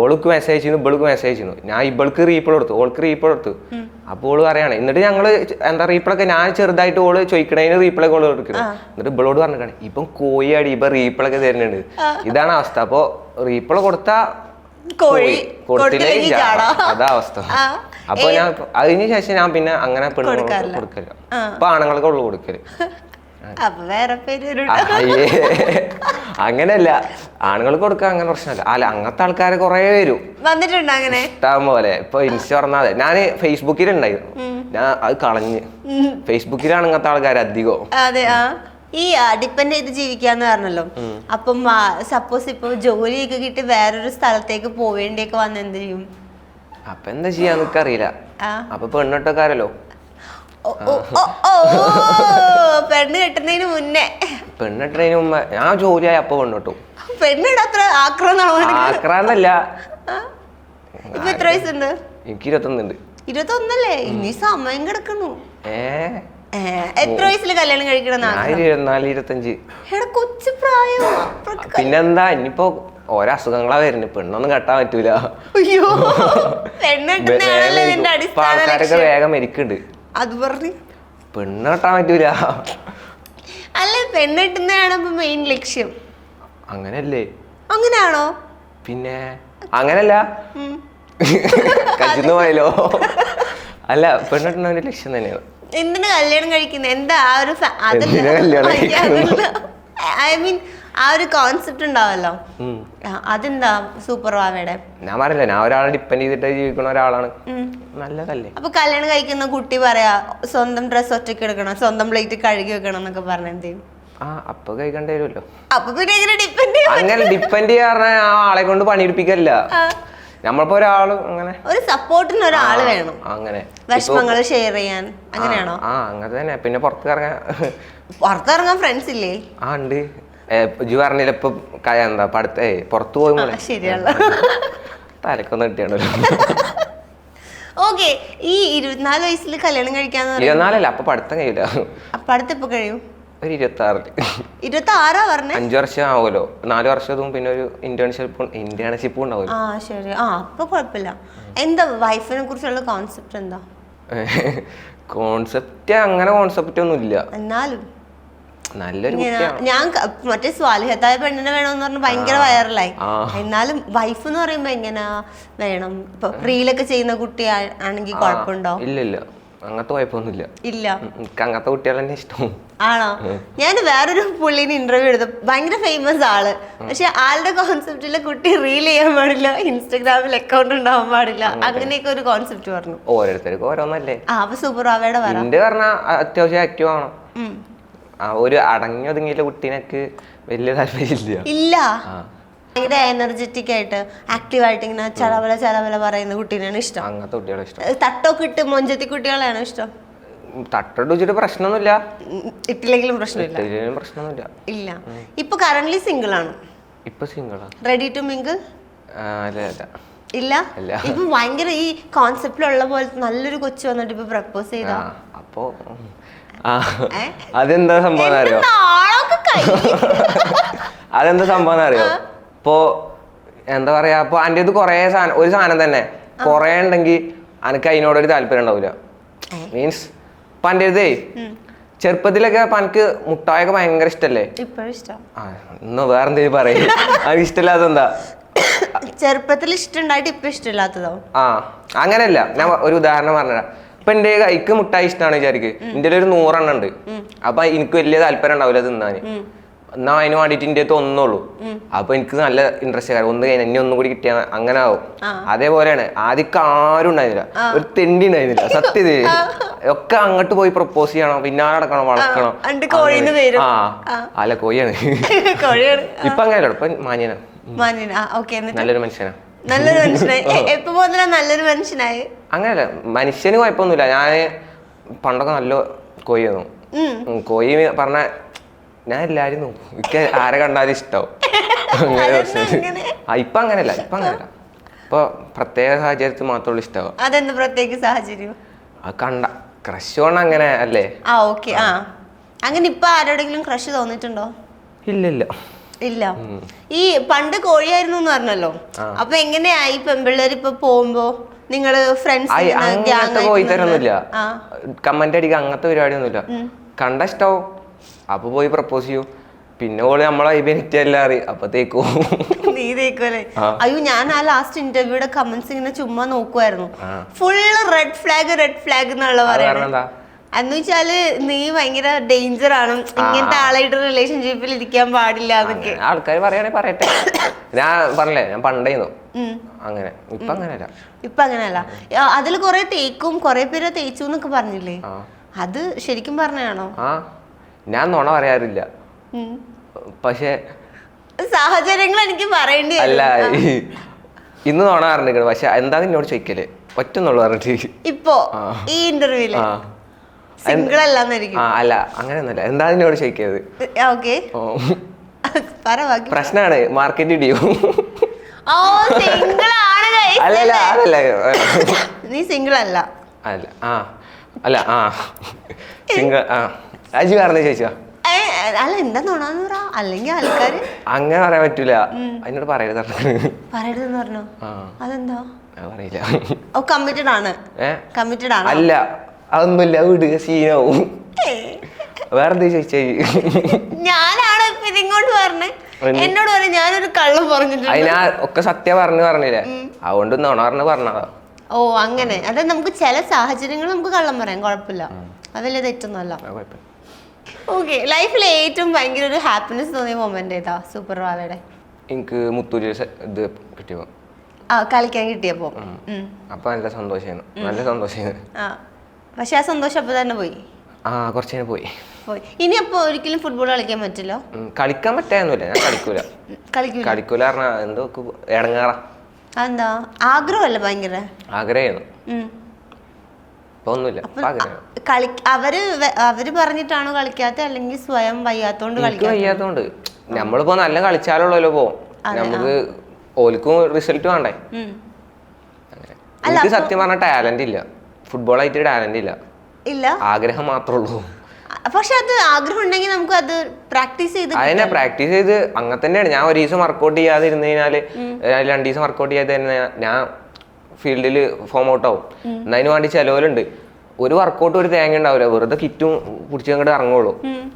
ഓൾക്ക് മെസ്സേജ് ചെയ്യുന്നു, ഇവൾക്ക് മെസ്സേജ് ചെയ്യുന്നു. ഞാൻ ഇവൾക്ക് റീപ്ലൈ കൊടുത്തു, ഓൾക്ക് റീപ്ലൈ കൊടുത്തു. അപ്പോൾ ഓള് പറയാണ്. എന്നിട്ട് ഞങ്ങള് എന്താ റീപ്ലൈ ഒക്കെ ഞാൻ ചെറുതായിട്ട് ഓള് ചോദിക്കണതിന് റീപ്ലൈ ഒക്കെ ഓള് കൊടുക്കുന്നു. എന്നിട്ട് ഇവളോട് പറഞ്ഞാണ് ഇപ്പം കോഴിയാടി ഇപ്പൊ റീപ്ലൈ ഒക്കെ തരുന്നുണ്ട്. ഇതാണ് അവസ്ഥ. അപ്പൊ റീപ്ലൈ കൊടുത്താ കൊടുത്തില്ലേ അതാ അവസ്ഥ. അപ്പൊ ഞാൻ അതിന് ശേഷം ഞാൻ പിന്നെ അങ്ങനെ പെണ്ണുങ്ങൾക്ക് കൊടുക്കല. ഇപ്പൊ ആണുങ്ങൾക്ക് ഉള്ളു കൊടുക്കല്. അങ്ങനെയല്ല, ആണുങ്ങൾക്ക് കൊടുക്കാൻ അങ്ങനെ പ്രശ്നമല്ല. അല്ല അങ്ങനത്തെ ആൾക്കാരെ കൊറേ വരും വന്നിട്ടുണ്ട്. അങ്ങനെ ഇഷ്ടം പോലെ. ഇപ്പൊ ഇൻസ്റ്റ പറഞ്ഞാൽ ഞാൻ ഫേസ്ബുക്കിലുണ്ടായിരുന്നു, ഞാൻ അത് കളഞ്ഞ്. ഫേസ്ബുക്കിലാണ് ഇങ്ങനത്തെ ആൾക്കാർ അധികം. അതെ. ഈ ഡിപ്പെൻഡ് ചെയ്ത് ജീവിക്കാന്ന് പറഞ്ഞല്ലോ. അപ്പം സപ്പോസ് ഇപ്പൊ ജോലിയൊക്കെ കിട്ടി വേറൊരു സ്ഥലത്തേക്ക് പോവേണ്ടിയൊക്കെ വന്ന് എന്ത് ചെയ്യും? അപ്പൊ എന്താ ചെയ്യാന്ന് എനിക്കറിയില്ല. അപ്പൊ പെണ്ണിട്ടക്കാരല്ലോ. പെണ്ണ് കെട്ടുന്നതിന് മുന്നേ ഞാൻ ജോലിയായി അപ്പൊ പെണ്ണിട്ടു. പെണ്ണിടത്ര ആക്രാന്നല്ല. ഇപ്പൊ എത്ര വയസ്സുണ്ട്? എനിക്ക് 21 ഉണ്ട്. 21 ഇനി സമയം കിടക്കണു. എത്ര വയസ്സിൽ കല്യാണം കഴിക്കണം? 24-25. കൊച്ചു പ്രായം. പിന്നെന്താ ഇനിയിപ്പോ ഓരോ അസുഖങ്ങളാ വരുന്നത്, പെണ്ണൊന്നും കെട്ടാൻ പറ്റൂല. ആൾക്കാരൊക്കെ വേഗം മരിക്കുന്നുണ്ട്. അത് പറഞ്ഞു പെണ്ണ് കെട്ടാൻ പറ്റൂല. അല്ല, പെണ്ണെട്ടുന്നതാണ് ഇപ്പൊ മെയിൻ ലക്ഷ്യം. അങ്ങനല്ലേ? അങ്ങനെയാണോ? പിന്നെ അങ്ങനല്ല, കച്ചിന്ന് പോയല്ലോ. അല്ല, പെണ്ണെട്ടുന്നതിന്റെ ലക്ഷ്യം തന്നെയാണ്. എന്തിനാ കല്യാണം കഴിക്കുന്നത്? എന്താ ആ ഒരു ഐ മീൻ ആ ഒരു കോൺസെപ്റ്റ് ഉണ്ടാവല്ലോ, അതെന്താ സൂപ്പർ വാവയുടെ? ഞാൻ പറയില്ല, ഞാൻ ഒരാളെ ഡിപ്പെൻഡ് ചെയ്തിട്ട് ജീവിക്കുന്ന ഒരാളാണ്. നല്ലതല്ലേ? അപ്പൊ കല്യാണം കഴിക്കുന്ന കുട്ടി പറയാ സ്വന്തം ഡ്രസ് ഒറ്റയ്ക്ക് എടുക്കണം, സ്വന്തം പ്ലേറ്റ് കഴുകി വെക്കണം എന്നൊക്കെ പറഞ്ഞ എന്ത് ചെയ്യും? അപ്പൊ കഴിക്കേണ്ടി വരുമല്ലോ. അപ്പൊ പിന്നെ എങ്ങനെ ഡിപ്പെൻഡ് അങ്ങനെ ഡിപ്പെൻഡ് ചെയ്യാൻ ആ ആളെ കൊണ്ട് പണിയെടുപ്പിക്കല്ല. നമ്മളിപ്പോ ഒരാള് അങ്ങനെ ഒരു സപ്പോർട്ടിന് ഒരാള് വേണം, അങ്ങനെ വിഷമങ്ങൾ ഷെയർ ചെയ്യാൻ. അങ്ങനെയാണോ? അങ്ങനെ തന്നെ. പിന്നെ പുറത്തിറങ്ങാൻ ഫ്രണ്ട്സ് ഇല്ലേ? ഉണ്ട്. ജു പറഞ്ഞില്ല ഇപ്പൊ എന്താ പുറത്തു പോകുമ്പോൾ ശരിയല്ല, തലക്കൊന്നും കിട്ടിയാണല്ലോ. ഓക്കെ, ഈ 24 വയസ്സിൽ കല്യാണം കഴിക്കാന്ന് 24 അപ്പൊ പഠിത്തം കഴിയില്ല. പഠിത്തം ഇപ്പൊ കഴിയും? ഒരു 26. 26 പറഞ്ഞേ? 5 വർഷം ആവുമല്ലോ. 4 വർഷവും പിന്നെ ഒരു ഇന്റേൺഷിപ്പും ഉണ്ടാവുമല്ലോ. ശരി. അപ്പൊ കുഴപ്പമില്ല. എന്താ വൈഫിനെ കുറിച്ചുള്ള കോൺസെപ്റ്റ് എന്താ? കോൺസെപ്റ്റ് അങ്ങനെ കോൺസെപ്റ്റ് ഒന്നും ഇല്ല. എന്നാലും നല്ലൊരു ഞാൻ മറ്റേ സ്വാലിഹത്തായ പെണ്ണിനെ വേണമെന്ന് പറഞ്ഞ് ഭയങ്കര വൈറലായി. എന്നാലും വൈഫ് എന്ന് പറയുമ്പോ എങ്ങനെ വേണം? ഇപ്പൊ റീലൊക്കെ ചെയ്യുന്ന കുട്ടി ആണെങ്കിൽ കുഴപ്പമുണ്ടോ? ഇല്ല, അങ്ങനത്തെ കുഴപ്പമൊന്നുമില്ല. ഇല്ല, എനിക്ക് അങ്ങനത്തെ കുട്ടികളെ തന്നെ ഇഷ്ടം. ആണോ? ഞാൻ വേറൊരു പുള്ളിന് ഇന്റർവ്യൂ എടുത്തു, ഭയങ്കര ഫേമസ് ആള്. പക്ഷെ ആളുടെ കോൺസെപ്റ്റില് കുട്ടി റീൽ ചെയ്യാൻ പാടില്ല, ഇൻസ്റ്റാഗ്രാമിൽ അക്കൗണ്ട് ഉണ്ടാവാൻ പാടില്ല, അങ്ങനെയൊക്കെ ഒരു കോൺസെപ്റ്റ് പറഞ്ഞു. ഓരോരുത്തർക്ക് ഓരോന്നല്ലേ. അപ്പൊ സൂപ്പർ വാവയുടെ പറഞ്ഞ അത്യാവശ്യം ആക്റ്റീവ് ആണോ? ഒരു അടങ്ങി ഒതുങ്ങിയ കുട്ടീനക്ക് വലിയ താല്പര്യമില്ല. ഇല്ല, ഭയങ്കര എനർജറ്റിക് ആയിട്ട് ആക്റ്റീവ് ആയിട്ട് ഇങ്ങനെ ചലവല പറയുന്ന കുട്ടീനാണ് ഇഷ്ടം. അങ്ങനത്തെ കുട്ടികളെ ഇഷ്ടം. തട്ടൊക്കെ ഇട്ട് മൊഞ്ചത്തി കുട്ടികളാണ് ഇഷ്ടം. തട്ടോട്ട് വെച്ചിട്ട് പ്രശ്നമൊന്നുമില്ല, ഇട്ടില്ലെങ്കിലും പ്രശ്നമില്ല. ഇല്ല. ഇപ്പൊ കറന്റ്ലി സിംഗിൾ ആണ്. ഇപ്പൊ സിംഗിൾ ആണ്. Ready to mingle? ഇല്ല. ഇപ്പൊ ഭയങ്കര ഈ കോൺസെപ്റ്റിലുള്ള പോലെ നല്ലൊരു കൊച്ചു വന്നിട്ട് ഇപ്പൊ പ്രപ്പോസ് ചെയ്താ അപ്പൊ അതെന്താ സംഭവം അറിയോ? അതെന്താ സംഭവം അറിയോ? ഇപ്പൊ എന്താ പറയാ, ഇപ്പൊ അന്റെ ഇത് കൊറേ ഒരു സാധനം തന്നെ കൊറേ ഉണ്ടെങ്കിൽ അനക്ക് അതിനോടൊരു താല്പര്യം ഉണ്ടാവില്ല. മീൻസ് ഇപ്പൊ അന്റെ ഇതേ ചെറുപ്പത്തിലൊക്കെ അപ്പൊ എനിക്ക് മുട്ടായൊക്കെ ഭയങ്കര ഇഷ്ടല്ലേ? ഇപ്പോഴും ഇഷ്ടം. ഇന്ന് വേറെന്തേലും പറയും. അത് ഇഷ്ടമില്ലാത്ത എന്താ? ചെറുപ്പത്തിൽ ഇഷ്ടമുണ്ടായിട്ട് ഇപ്പൊ ഇഷ്ടമില്ലാത്തതോ? അങ്ങനെയല്ല, ഞാൻ ഒരു ഉദാഹരണം പറഞ്ഞുതരാം. ഇപ്പൊ എന്റെ കൈക്ക് മുട്ടായി ഇഷ്ടമാണ് വിചാരിക്ക്, എന്റെ ഒരു 100 എണ്ണം ഉണ്ട്. അപ്പൊ എനിക്ക് വലിയ താല്പര്യം ഉണ്ടാവില്ല തിന്നാന്. എന്നാ അതിന് വേണ്ടിട്ട് എന്റെ അടുത്ത് ഒന്നുള്ളൂ. അപ്പൊ എനിക്ക് നല്ല ഇൻട്രസ്റ്റ് കാര്യം ഒന്ന് കഴിഞ്ഞാൽ എന്നെ ഒന്നും കൂടി കിട്ടിയാ അങ്ങനെ ആവും. അതേപോലെയാണ് ആദ്യം ആരും ഉണ്ടായിരുന്നില്ല, ഒരു തെണ്ടി ഉണ്ടായിരുന്നില്ല. സത്യത ഒക്കെ അങ്ങോട്ട് പോയി പ്രപ്പോസ് ചെയ്യണം, പിന്നാലെ നടക്കണം, വളർത്തണം. അല്ല കോഴിയാണ്. ഇപ്പൊ അങ്ങനെയല്ലോ, ഇപ്പൊ മാന്യനാ, നല്ലൊരു മനുഷ്യനാ. നല്ലൊരു മനുഷ്യനായി. എപ്പോ മുതലാ നല്ലൊരു മനുഷ്യനായി? അങ്ങനെയല്ല, മനുഷ്യന് കുഴപ്പമൊന്നുമില്ല. ഞാന് പണ്ടൊക്കെ നല്ല കോഴിയായിരുന്നു. കോഴി പറഞ്ഞ ഞാൻ എല്ലാരും നോക്കും, എനിക്ക് ആരെ കണ്ടാലും ഇഷ്ടാവും. ഇപ്പൊ അങ്ങനെയല്ല, ഇപ്പൊ പ്രത്യേക സാഹചര്യത്തിൽ മാത്രമേ ഇഷ്ടാവും. അതെന്ത് പ്രത്യേക സാഹചര്യം? കണ്ട ക്രഷ് കൊണ്ട് അങ്ങനെ അല്ലേ? ഓക്കെ. അങ്ങനെ ഇപ്പൊ ആരോടെങ്കിലും ക്രഷ് തോന്നിട്ടുണ്ടോ? ഇല്ല. ഈ പണ്ട് കോഴിയായിരുന്നു എന്ന് പറഞ്ഞല്ലോ, അപ്പൊ എങ്ങനെയായി പെൺപിള്ളേർ ഇപ്പൊ പോകുമ്പോ നിങ്ങള് ഫ്രണ്ട്സ്? അങ്ങനത്തെ പോയിത്തരൊന്നുമില്ല, കമന്റ് അടിക്കുക അങ്ങനത്തെ പരിപാടിയൊന്നുമില്ല. കണ്ട ഇഷ്ടാവും, അപ്പൊ പോയി പ്രപ്പോസ് ചെയ്യൂ. പിന്നെ ഓള് നമ്മളെ എല്ലാം അറിയും, അപ്പൊ തേക്കോ. നീ തേക്കുമല്ലേ? അയ്യോ, ഞാൻ ആ ലാസ്റ്റ് ഇന്റർവ്യൂടെ കമന്റ്സ് ഇങ്ങനെ ചുമ്മാ നോക്കുമായിരുന്നു. ഫുള്ള് റെഡ് ഫ്ലാഗ് എന്നുള്ള പറയുന്നത്. എന്ന് വെച്ചാല് നീ ഭയങ്കര ഡേഞ്ചർ ആണ്, ഇങ്ങനത്തെ ആളായിട്ട് റിലേഷൻഷിപ്പിൽ ഇരിക്കാൻ പാടില്ല എന്നൊക്കെ ആൾക്കാർ പറയാണെങ്കിൽ പറയട്ടെ. ഞാൻ പറഞ്ഞില്ലേ, ഞാൻ പണ്ടേന്നു അങ്ങനെ. ഇപ്പൊ അങ്ങനെയല്ല. അതിൽ കൊറേ തേക്കും, കൊറേ പേര് തേച്ചു എന്നൊക്കെ പറഞ്ഞില്ലേ? അത് ശരിക്കും പറഞ്ഞാണോ? ഞാൻ നുണ പറയാറില്ല, പക്ഷെ സാഹചര്യങ്ങൾ എനിക്ക് പറയേണ്ടി അല്ല. ഇന്ന് നുണ പറഞ്ഞിരിക്കണ, പക്ഷെ എന്താ എന്നോട് ചോദിക്കല് ഒറ്റന്നുള്ളു പറഞ്ഞിട്ട്. ഇപ്പോ ഈ ഇന്റർവ്യൂല് സിംഗിൾ അല്ലാന്നായിരിക്കും. അല്ല, അങ്ങനെയൊന്നുമല്ല. എന്താ എന്നോട് ചോദിക്കരുത്. പ്രശ്നാണ്, മാർക്കറ്റ് ഇടിയും. നീ സിംഗിൾ അല്ല? അല്ല സിംഗിൾ. അജി പറഞ്ഞ ചോദിച്ചാ അല്ല, എന്താ നോണാന്ന് പറ, അല്ലെങ്കിൽ ആൾക്കാര് അങ്ങനെ പറയാൻ പറ്റൂല. അതിനോട് പറയരുതെന്ന് പറഞ്ഞോ? അതെന്താ പറയില്ല. കമ്മിറ്റഡ് ആണ്? അല്ല, അതൊന്നുമില്ല, വീട് സീനാവും. വേറെന്താ ചോദിച്ചേ? ഞാനാണ് ഇങ്ങോട്ട് പറഞ്ഞേ, എന്നോട് പറയാം ഞാനൊരു കള്ളം പറഞ്ഞിട്ടുണ്ട്. അതിനാ ഒക്കെ സത്യം പറഞ്ഞില്ലേ, അതുകൊണ്ട് നുണ പറഞ്ഞതാ. അങ്ങനെ. അത് നമുക്ക് ചില സാഹചര്യങ്ങൾ നമുക്ക് കള്ളം പറയാം, കുഴപ്പമില്ല, അത് വലിയ തെറ്റൊന്നുമല്ല. ഓക്കെ. ലൈഫിൽ ഏറ്റവും ഭയങ്കര ഒരു ഹാപ്പിനെസ് തോന്നിയ മൊമെന്റ് ഏതാ സൂപ്പർ വാവയുടെ? എനിക്ക് മുത്തൂര് ഇത് കിട്ടിയപ്പോ, കളിക്കാൻ കിട്ടിയപ്പോ അപ്പൊ നല്ല സന്തോഷായിരുന്നു. പക്ഷെ ആ സന്തോഷം അപ്പൊ തന്നെ പോയി. കുറച്ചു പോയി. ഇനി അപ്പൊ ഒരിക്കലും ഫുട്ബോൾ കളിക്കാൻ പറ്റില്ല? കളിക്കാൻ പറ്റാന്നില്ല, ഞാൻ കളിക്കൂല പറഞ്ഞാ എന്തോ ഇടങ്ങാറാ. എന്താ ആഗ്രഹമല്ല? ഭയങ്കര ആഗ്രഹമായിരുന്നു. ഒന്നുമില്ല. അവര് പറഞ്ഞിട്ടാണോ കളിക്കാത്ത, അല്ലെങ്കിൽ സ്വയം വയ്യാത്തോണ്ട്? വയ്യാത്തോണ്ട്. നമ്മളിപ്പോ നല്ല കളിച്ചാലുള്ളല്ലോ പോവും, നമുക്ക് ഓൽക്കും റിസൾട്ട് വേണ്ടേ. എനിക്ക് സത്യം പറഞ്ഞ ടാലന്റ് ഇല്ല, ഫുട്ബോൾ ആയിട്ട് ടാലന്റ് ഇല്ല, ആഗ്രഹം മാത്രമേ ഉള്ളൂ. പക്ഷെ അത് ആഗ്രഹം ഉണ്ടെങ്കിൽ നമുക്ക് അത് പ്രാക്ടീസ് ചെയ്ത് അങ്ങനെ തന്നെയാണ്. ഞാൻ ഒരു ദിവസം വർക്കൗട്ട് ചെയ്യാതെ ഇരുന്ന് കഴിഞ്ഞാല്, 2 ദിവസം വർക്കൗട്ട് ചെയ്യാതെ ഞാൻ ഫീൽഡിൽ ഫോം ഔട്ട് ആവും. എന്നതിന് വേണ്ടി ചിലവരുണ്ട്, ഒരു വർക്കൗട്ട് ഒരു തേങ്ങ ഉണ്ടാവില്ല, വെറുതെ കിറ്റും പിടിച്ച് അങ്ങോട്ട് ഇറങ്ങുള്ളൂ.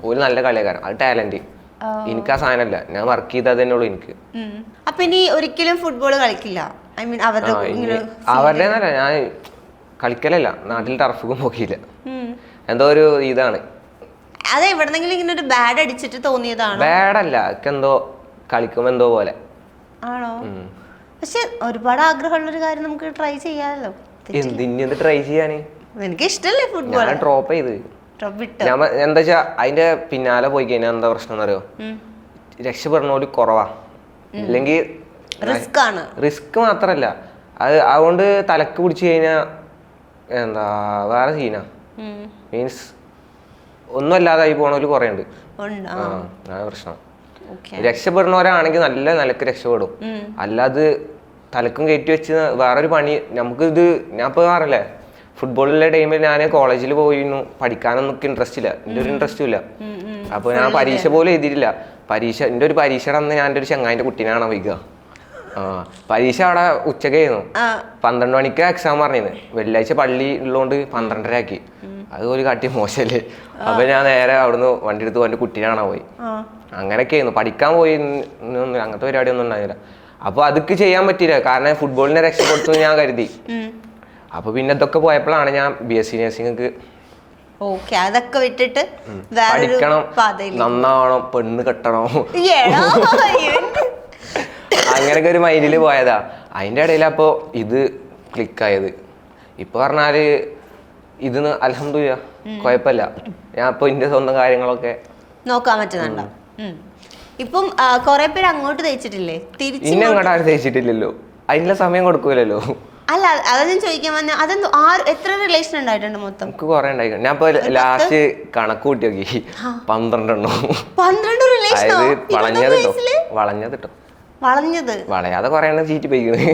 ഒരു നല്ല കളിക്കാരൻ, അത് ടാലന്റ്. എനിക്ക് ആ സാധനമല്ല, ഞാൻ വർക്ക് ചെയ്താൽ തന്നെ ഉള്ളൂ എനിക്ക്. അപ്പൊ ഇനി ഒരിക്കലും ഫുട്ബോൾ കളിക്കില്ല? അവരുടെ ഞാൻ കളിക്കലല്ല, നാട്ടിൽ ടർഫും പോക്കിയില്ല. എന്തോ ഒരു ഇതാണ്. അത് എവിടെന്നെങ്കിലും ഇങ്ങനെ ഒരു ബാഡ് അടിച്ചിട്ട് തോന്നിയതാണോ? ബാഡല്ല, എന്തോ കളിക്കുമ്പോ എന്തോ പോലെ ആണോ? പക്ഷെ ഒരുപാട് ആഗ്രഹമുള്ളൊരു കാര്യം നമുക്ക് ട്രൈ ചെയ്യാമല്ലോ. എന്തിന് ട്രൈ ചെയ്യാന്? എനിക്ക് ഇഷ്ടല്ലേ ഫുട്ബോൾ. ഡ്രോപ്പ് ചെയ്ത് എന്താ വെച്ചാ അതിന്റെ പിന്നാലെ പോയി കഴിഞ്ഞാൽ എന്താ പ്രശ്നം എന്നറിയോ? രക്ഷപ്പെടണോല് കുറവാ, ഇല്ലെങ്കിൽ റിസ്ക് മാത്രല്ല, അത് അതുകൊണ്ട് തലക്ക് പിടിച്ചു കഴിഞ്ഞാ എന്താ വേറെ സീനാ. മീൻസ് ഒന്നും അല്ലാതായി പോണോല് കുറെ ഉണ്ട്. പ്രശ്നം. രക്ഷപ്പെടുന്നവരാണെങ്കിൽ നല്ല നിലക്ക് രക്ഷപ്പെടും, അല്ലാതെ തലക്കും കയറ്റി വെച്ച് വേറൊരു പണി നമുക്ക് ഇത്. ഞാൻ ഇപ്പൊ പറഞ്ഞല്ലേ, ഫുട്ബോളിലെ ടൈമിൽ ഞാൻ കോളേജിൽ പോയിരുന്നു, പഠിക്കാനൊന്നും ഇൻട്രസ്റ്റ് ഇല്ല, എൻ്റെ ഒരു ഇൻട്രസ്റ്റും ഇല്ല. അപ്പൊ ഞാൻ പരീക്ഷ പോലും എഴുതിയിട്ടില്ല. എന്റെ ഒരു പരീക്ഷയുടെ അന്ന് ഞാൻ എൻ്റെ ഒരു ചങ്ങായിന്റെ കുട്ടീനെ കാണാൻ വയ്ക്കുക. പരീക്ഷ അവിടെ ഉച്ചക്കായിരുന്നു. 12 മണിക്ക് എക്സാം പറഞ്ഞിരുന്നു. വെള്ളിയാഴ്ച പള്ളി ഉള്ളതുകൊണ്ട് 12:30 ആക്കി. അത് ഒരു കാട്ടിയ മോശമല്ലേ. അപ്പൊ ഞാൻ നേരെ അവിടുന്ന് വണ്ടി എടുത്ത് എന്റെ കുട്ടീനെ കാണാൻ പോയി. അങ്ങനെയൊക്കെ ആയിരുന്നു. പഠിക്കാൻ പോയി അങ്ങനത്തെ പരിപാടി ഒന്നും ഉണ്ടായില്ല. അപ്പൊ അതൊക്കെ ചെയ്യാൻ പറ്റിയില്ല. കാരണം ഫുട്ബോളിനെ രക്ഷപ്പെടുത്തു ഞാൻ കരുതി. അപ്പൊ പിന്നെ ഇതൊക്കെ പോയപ്പോഴാണ് ഞാൻ BSc നഴ്സിംഗ് അതൊക്കെ വിട്ടിട്ട് പഠിക്കണം, നന്നാവണം, പെണ്ണ് കെട്ടണം, അങ്ങനെയൊക്കെ ഒരു മൈൻഡില് പോയതാ. അതിന്റെ ഇടയിൽ അപ്പൊ ഇത് ക്ലിക്കായത്. ഇപ്പൊ പറഞ്ഞാല് ഇത് അൽഹംദുലില്ലാ കുഴപ്പമില്ല. ഞാൻ ഇപ്പൊ എന്റെ സ്വന്തം കാര്യങ്ങളൊക്കെ നോക്കാൻ പറ്റുന്നുണ്ടോ? ഇപ്പം കൊറേ പേര് അങ്ങോട്ട് തയ്ച്ചിട്ടില്ലേ? ഇന്നെ അങ്ങോട്ട് ആരും തയ്ച്ചിട്ടില്ലല്ലോ. അതിനുള്ള സമയം കൊടുക്കൂലല്ലോ. അല്ല അതാ ഞാൻ ചോദിക്കാൻ വന്ന. അതെന്തോ എത്ര റിലേഷൻ ഉണ്ടായിട്ടുണ്ട് മൊത്തം? എനിക്ക് കുറെ ഉണ്ടായിട്ടുണ്ട്. ഞാൻ ഇപ്പൊ ലാസ്റ്റ് കണക്ക് കൂട്ടി നോക്കി 12 എണ്ണം. 12 റിലേഷൻ? വളഞ്ഞത് വളയാതെ കൊറേ എണ്ണം ചീറ്റി പോയിക്കണ്.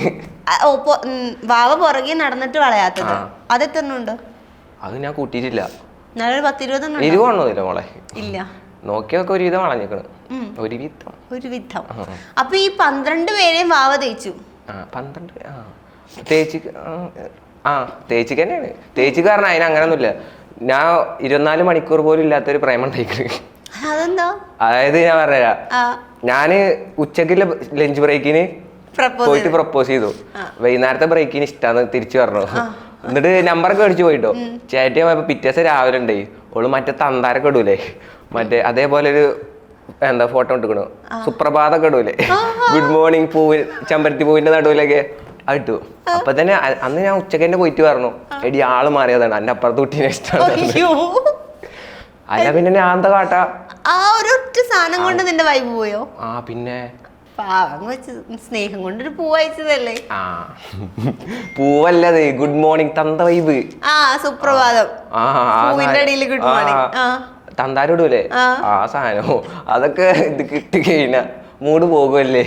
വാവ പുറകെ നടന്നിട്ട് വളയാത്തത് അതെത്രണ്ണുണ്ട്? അത് ഞാൻ കൂട്ടിയിട്ടില്ല. 10-20 എണ്ണമില്ല മോളെ. ഇല്ല, നോക്കിയൊക്കെ ഒരുവിധം വളഞ്ഞേക്കണ്. ഒരുവിധം. അപ്പൊ ഈ 12 പേരെയും വാവ തേച്ചു? 12 തേച്ചിക്ക് തന്നെയാണ്. തേച്ചിക്ക് കാരണം അതിന് അങ്ങനൊന്നുമില്ല. ഞാൻ 24 മണിക്കൂർ പോലും ഇല്ലാത്തൊരു പ്രേമം ഉണ്ടായിക്കണ്. അതായത് ഞാൻ പറഞ്ഞുതരാം. ഞാന് ഉച്ചക്ക് ലഞ്ച് ബ്രേക്കിന് പോയിട്ട് പ്രപ്പോസ് ചെയ്തു. വൈകുന്നേരത്തെ ബ്രേക്കിന് ഇഷ്ടാന്ന് തിരിച്ചു പറഞ്ഞു. എന്നിട്ട് നമ്പറൊക്കെ മേടിച്ചു പോയിട്ടോ. ചേട്ടി പോയപ്പോ പിറ്റേ ദിവസം രാവിലെ ഉണ്ടായി. ഓള് മറ്റേ തന്താരൊക്കെ ഇടൂലേ, മറ്റേ അതേപോലെ ഒരു ഫോട്ടോ ഇട്ടിക്കണു. സുപ്രഭാതൊക്കെ ഇടൂലേ, ഗുഡ് മോർണിംഗ് പൂവ് ചെമ്പരത്തി പൂവിന്റെ നടുവിലൊക്കെ ഇട്ടു. അപ്പൊ തന്നെ അന്ന് ഞാൻ ഉച്ചക്ക് തന്നെ പോയിട്ട് പറഞ്ഞു, എടി ആള് മാറിയതാണ്, എന്റെ അപ്പുറത്ത് കുട്ടീനെ ഇഷ്ടമാണ്. അല്ല പിന്നെ ഞാൻ എന്താ കാട്ടാ? ആ ഒരൊറ്റ സാധനം കൊണ്ട് നിന്റെ വൈബ് പോയോ? പിന്നെ സ്നേഹം കൊണ്ടൊരു പൂവയച്ചതല്ലേ? പൂവല്ലത്, ഗുഡ് മോർണിംഗ് തന്ത വൈബ്. സുപ്രഭാതം. ഗുഡ് മോർണിംഗ് തന്താരോടൂലേ ആ സാധനോ. അതൊക്കെ ഇത് കിട്ടി കഴിഞ്ഞാ മൂഡ് പോകുമല്ലേ.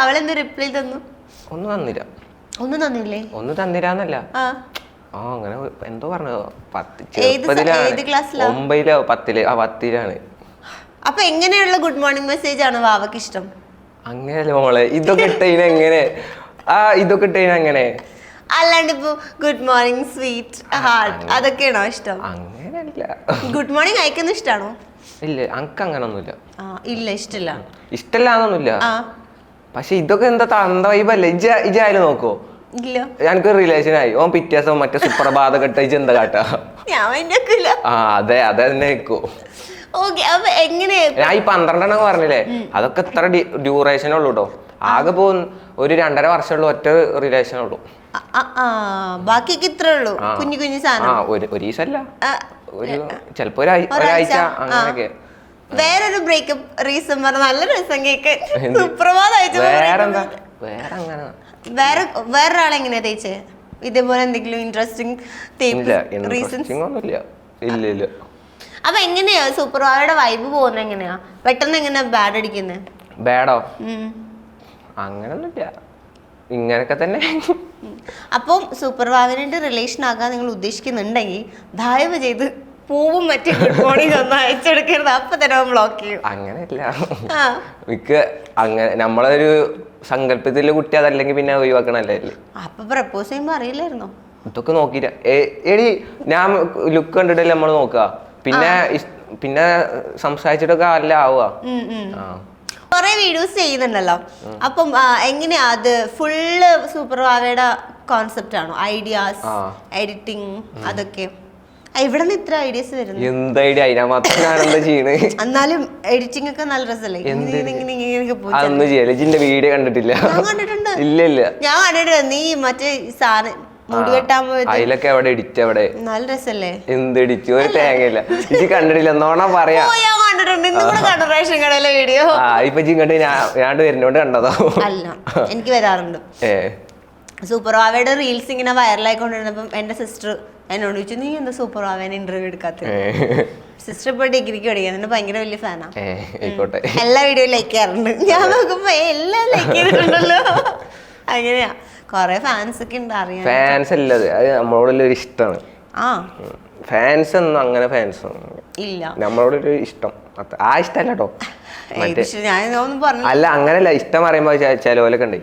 അവളെന്ത് റിപ്ലൈ തന്നു? ഒന്നും തന്നില്ല. ഒന്നും തന്നിരാന്നല്ല. അങ്ങനെ എന്തോ പറഞ്ഞത് 9-ലോ 10-ലാണ്. അപ്പൊ എങ്ങനെയുള്ള ഗുഡ് മോർണിംഗ് മെസ്സേജ് ആണ് വാവക്ക് ഇഷ്ടം? അങ്ങനെയല്ലേ മോളെ, ഇതൊക്കെ ഇട്ടതിന് എങ്ങനെ? ഇതൊക്കെ ഇട്ടതിന് അങ്ങനെ അല്ലാണ്ട് ഇപ്പൊ ഗുഡ് മോർണിംഗ് സ്വീറ്റ് ഹാർട്ട് അതൊക്കെയാണോ ഇഷ്ടം? അങ്ങനെയല്ല. ഗുഡ് മോർണിംഗ് അയക്കുന്ന ഇഷ്ടാണോ? ഇല്ല, അനക്ക് അങ്ങനൊന്നുമില്ല. ഇല്ല, ഇഷ്ടല്ലാന്നൊന്നുമില്ല. പക്ഷെ ഇതൊക്കെ എന്താ തന്ത വൈബല്ലേ. ഇജായാലും നോക്കോ, ഞങ്ങക്ക് റിലേഷൻ ആയി. ഓൻ പിറ്റേ ദിവസം മറ്റേ സുപ്രഭാത കെട്ട എന്താ കാട്ടാ? അതെ തന്നെ വെക്കോ. ഞാൻ ഈ 12 എണ്ണം പറഞ്ഞില്ലേ, അതൊക്കെ എത്ര ഡ്യൂറേഷൻ ഉള്ളൂ കേട്ടോ. ആകെ പോ ഒരു 2.5 വർഷമുള്ള ഒറ്റ റിലേഷൻ ഉള്ളൂ. ബാക്കിയൊക്കെ ഇത്രേ ഉള്ളൂ, കുഞ്ഞു കുഞ്ഞു സാധനം. ഒരു ദിവസമല്ല, ചിലപ്പോ ഒരാഴ്ച അങ്ങനെയൊക്കെ. വേറൊരു ബ്രേക്കപ്പ് റീസൺ പറഞ്ഞ നല്ല രസം കേക്ക്. സുപ്രഭാതം വേറെന്താ? വേറെ അങ്ങനെ വേറൊരാളെ എങ്ങനെയാ തേച്ചേ? ഇതേപോലെ എന്തെങ്കിലും ഇൻട്രസ്റ്റിംഗ് ഇല്ല. അപ്പൊ എങ്ങനെയാ സൂപ്പർവായുടെ വൈബ് പോകുന്നത്? എങ്ങനെയാ പെട്ടെന്ന് എങ്ങനെയാ ബാഡ് അടിക്കുന്നത്? ബാഡോ? അങ്ങനൊന്നുമില്ല, ഇങ്ങനൊക്കെ തന്നെ. അപ്പം സൂപ്പർവാവിനായിട്ട് റിലേഷൻ ആകാൻ നിങ്ങൾ ഉദ്ദേശിക്കുന്നുണ്ടെങ്കിൽ ദയവ് ചെയ്ത് പൂവും മറ്റേ ഗുഡ് മോർണിംഗ് ഒന്നും അയച്ചെടുക്കരുത്. അപ്പൊ തന്നെ ബ്ലോക്ക് ചെയ്യും. അങ്ങനെയല്ല, മിക്ക അങ്ങനെ നമ്മളൊരു സങ്കല്പത്തിലെ കുട്ടി അതല്ലെങ്കിൽ പിന്നെ ഒഴിവാക്കണല്ലേ. അപ്പൊ പ്രപ്പോസ് ചെയ്യുമ്പോ അറിയില്ലായിരുന്നോ? ഇതൊക്കെ നോക്കിട്ട എടി ഞാൻ ലുക്ക് കണ്ടിട്ടല്ലേ നമ്മള് നോക്കുക. പിന്നെ സംസാരിച്ചിട്ടൊക്കെ അല്ല ആവുക. കൊറേ വീഡിയോസ് ചെയ്യുന്നുണ്ടല്ലോ. അപ്പം എങ്ങനെയാ അത്? ഫുള്ള് സൂപ്പർവാവയുടെ കോൺസെപ്റ്റ് ആണോ? ഐഡിയാസ്, എഡിറ്റിംഗ് അതൊക്കെ ഇവിടെ നിന്ന് ഇത്ര ഐഡിയാസ് വരുന്നു? എന്ത് ഐഡിയ? അതിനാ മാത്രം എന്താ ചെയ്യണേ? എന്നാലും എഡിറ്റിംഗ് ഒക്കെ നല്ല രസമല്ലേ? അതൊന്നും ചെയ്യല്ലേ. ജിന്റെ വീഡിയോ കണ്ടിട്ടില്ല? കണ്ടിട്ടുണ്ട്. ഇല്ല, ഞാൻ കണ്ടിട്ടുണ്ട്. നീ മറ്റേ സാധനം മുടി വെട്ടാൻ പോയത് അതിലൊക്കെ എവിടെ എഡിറ്റ്? എവിടെ? നല്ല രസല്ലേ? എന്ത് എഡിറ്റ്? ഒരു തേങ്ങയില്ല. ഇജി കണ്ടിട്ടില്ല എന്നോണ പറയാ. വീഡിയോ ഇപ്പൊ ഇങ്ങോട്ട് ഞാൻ വരുന്നോണ്ട് കണ്ടതോ? അല്ല, എനിക്ക് വരാറുണ്ട്. സൂപ്പർവാവയുടെ റീൽസ് ഇങ്ങനെ വൈറലായിക്കൊണ്ടിരുന്നപ്പം എന്റെ സിസ്റ്റർ എന്നോട് ചോദിച്ചു, നീ എന്താ സൂപ്പർവാവേനെ ഇന്റർവ്യൂ എടുക്കാത്ത? സിസ്റ്റർ ഇപ്പൊ ഡിഗ്രിക്ക് പഠിക്കാൻ എന്നെ ഭയങ്കര വലിയ ഫാനാ. എല്ലാ വീഡിയോ ലൈക്ക് ചെയ്യാറുണ്ട്. ഞാൻ നോക്കുമ്പോ എല്ലാം ലൈക്ക് ചെയ്തിട്ടുണ്ടല്ലോ. അങ്ങനെയാ, കൊറേ ഫാൻസ് ഒക്കെ ഉണ്ട്. അറിയാം, ഫാൻസ് അല്ലത്, അത് നമ്മളോടുള്ള ഒരു ഇഷ്ടമാണ്. ഫാൻസ് ഒന്നും അങ്ങനെ ഫാൻസ് ഇല്ല, നമ്മളോടൊരു ഇഷ്ടം. ആ ഇഷ്ടമല്ല കേട്ടോ. മറ്റേ ഞാനൊന്നും പറഞ്ഞു. അല്ല അങ്ങനല്ല, ഇഷ്ടം പറയുമ്പോ ചിലവരൊക്കെ ഉണ്ട്